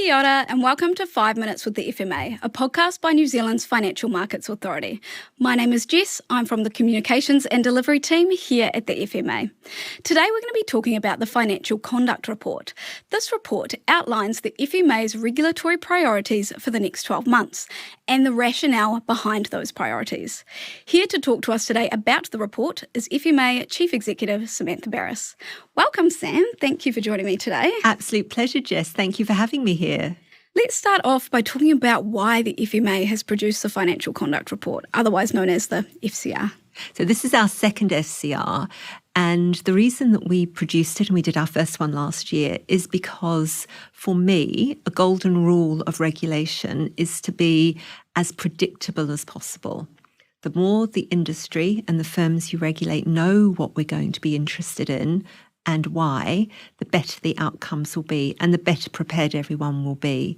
Kia ora and welcome to 5 Minutes with the FMA, a podcast by New Zealand's Financial Markets Authority. My name is Jess. I'm from the Communications and Delivery team here at the FMA. Today we're going to be talking about the Financial Conduct Report. This report outlines the FMA's regulatory priorities for the next 12 months and the rationale behind those priorities. Here to talk to us today about the report is FMA Chief Executive Samantha Barrass. Welcome, Sam. Thank you for joining me today. Absolute pleasure, Jess. Thank you for having me here. Let's start off by talking about why the FMA has produced the Financial Conduct Report, otherwise known as the FCR. So this is our second FCR, and the reason that we produced it, and we did our first one last year, is because for me, a golden rule of regulation is to be as predictable as possible. The more the industry and the firms you regulate know what we're going to be interested in and why, the better the outcomes will be and the better prepared everyone will be.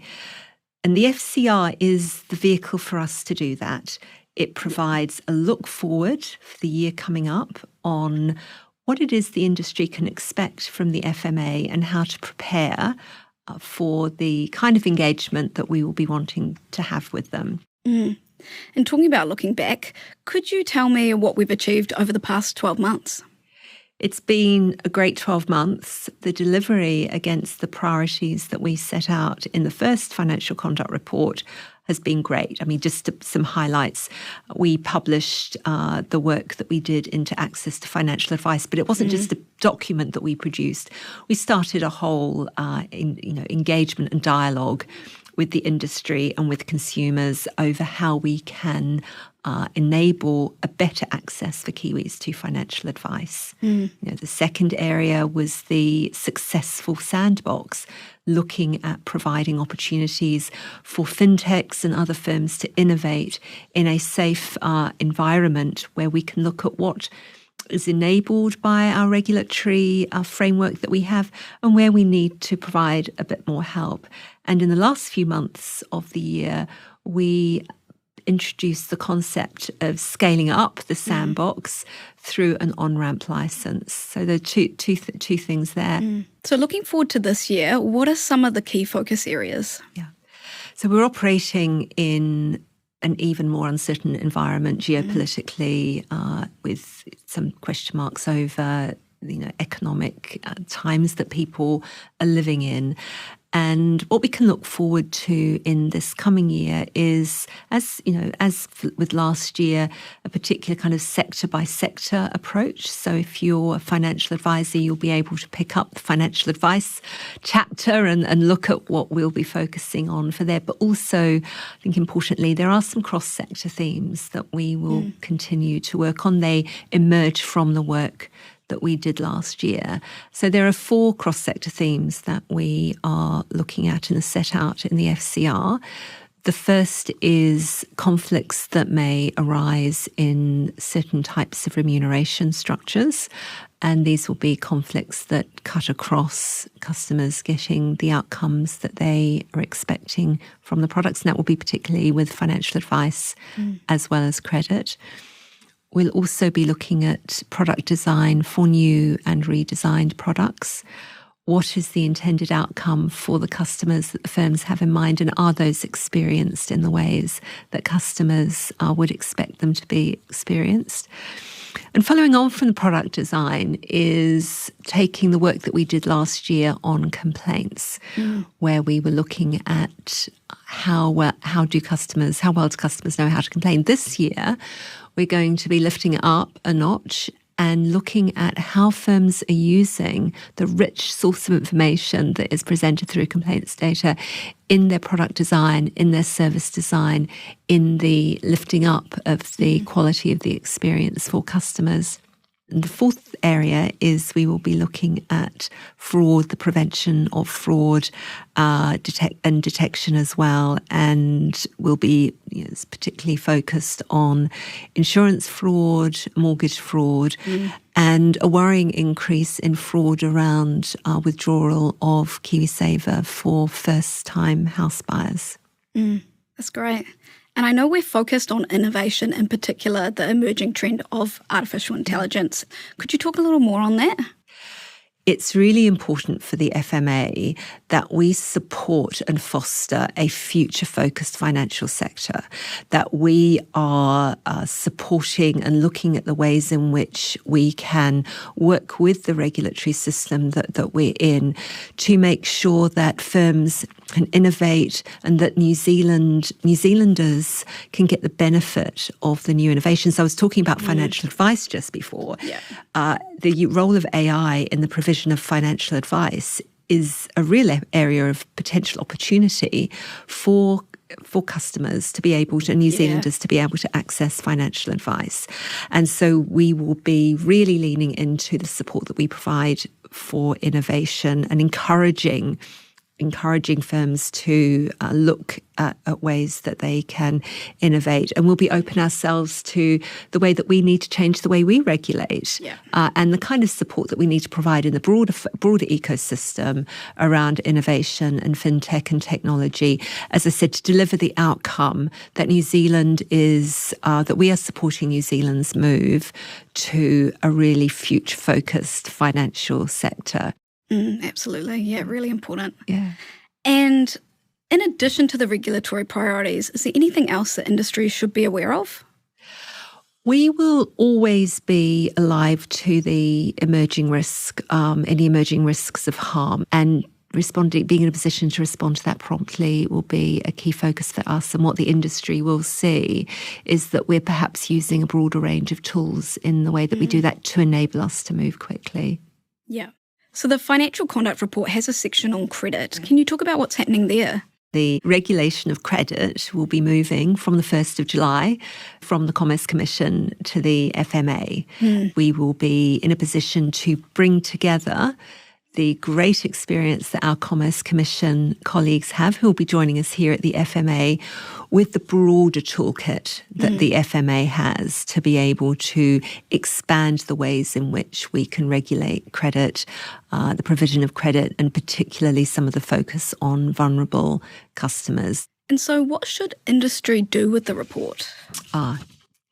And the FCR is the vehicle for us to do that. It provides a look forward for the year coming up on what it is the industry can expect from the FMA and how to prepare for the kind of engagement that we will be wanting to have with them. And talking about looking back, could you tell me what we've achieved over the past 12 months? It's been a great 12 months. The delivery against the priorities that we set out in the first financial conduct report has been great. I mean, just some highlights. We published the work that we did into access to financial advice, but it wasn't just a document that we produced. We started a whole engagement and dialogue with the industry and with consumers over how we can enable a better access for Kiwis to financial advice. The second area was the successful sandbox, looking at providing opportunities for fintechs and other firms to innovate in a safe environment where we can look at what is enabled by our regulatory framework that we have and where we need to provide a bit more help. And in the last few months of the year, we introduced the concept of scaling up the sandbox through an on-ramp license. So there are two things there. So looking forward to this year, what are some of the key focus areas? Yeah. So we're operating in an even more uncertain environment geopolitically, with some question marks over economic times that people are living in. And what we can look forward to in this coming year is, as with last year, a particular kind of sector by sector approach. So if you're a financial advisor, you'll be able to pick up the financial advice chapter and look at what we'll be focusing on for there. But also, I think importantly, there are some cross-sector themes that we will continue to work on. They emerge from the work that we did last year. So there are 4 cross-sector themes that we are looking at and are set out in the FCR. The first is conflicts that may arise in certain types of remuneration structures. And these will be conflicts that cut across customers getting the outcomes that they are expecting from the products. And that will be particularly with financial advice as well as credit. We'll also be looking at product design for new and redesigned products. What is the intended outcome for the customers that the firms have in mind, and are those experienced in the ways that customers would expect them to be experienced? And following on from the product design is taking the work that we did last year on complaints, where we were looking at how well do customers know how to complain. This year, we're going to be lifting it up a notch and looking at how firms are using the rich source of information that is presented through complaints data in their product design, in their service design, in the lifting up of the quality of the experience for customers. And the fourth area is we will be looking at fraud, the prevention of fraud, detection as well, and we'll be particularly focused on insurance fraud, mortgage fraud, and a worrying increase in fraud around withdrawal of KiwiSaver for first-time house buyers. That's great. And I know we're focused on innovation, in particular the emerging trend of artificial intelligence. Could you talk a little more on that? it's really important for the FMA that we support and foster a future-focused financial sector, that we are supporting and looking at the ways in which we can work with the regulatory system that we're in to make sure that firms can innovate and that New Zealanders can get the benefit of the new innovations. I was talking about financial advice just before. Yeah. The role of AI in the provision of financial advice is a real area of potential opportunity for customers to be able to, New Zealanders to be able to access financial advice. And so we will be really leaning into the support that we provide for innovation and encouraging firms to look at ways that they can innovate. And we'll be open ourselves to the way that we need to change the way we regulate and the kind of support that we need to provide in the broader ecosystem around innovation and fintech and technology, as I said, to deliver the outcome that New Zealand is, that we are supporting New Zealand's move to a really future-focused financial sector. Absolutely. Yeah, really important. Yeah. And in addition to the regulatory priorities, is there anything else that industry should be aware of? We will always be alive to the emerging risk, any emerging risks of harm, and being in a position to respond to that promptly will be a key focus for us. And what the industry will see is that we're perhaps using a broader range of tools in the way that we do that to enable us to move quickly. Yeah. So the Financial Conduct Report has a section on credit. Can you talk about what's happening there? The regulation of credit will be moving from the 1st of July from the Commerce Commission to the FMA. We will be in a position to bring together the great experience that our Commerce Commission colleagues have, who will be joining us here at the FMA, with the broader toolkit that the FMA has to be able to expand the ways in which we can regulate credit, the provision of credit, and particularly some of the focus on vulnerable customers. And so what should industry do with the report?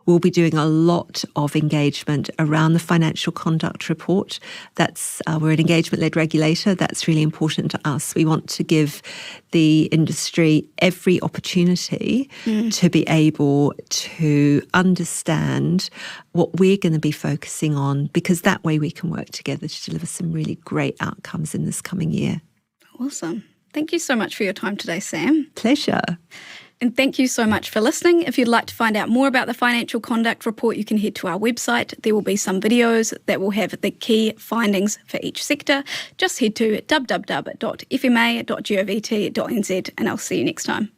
We'll be doing a lot of engagement around the Financial Conduct Report. We're an engagement-led regulator. That's really important to us. We want to give the industry every opportunity to be able to understand what we're going to be focusing on, because that way we can work together to deliver some really great outcomes in this coming year. Awesome. Thank you so much for your time today, Sam. Pleasure. And thank you so much for listening. If you'd like to find out more about the Financial Conduct Report, you can head to our website. There will be some videos that will have the key findings for each sector. Just head to www.fma.govt.nz and I'll see you next time.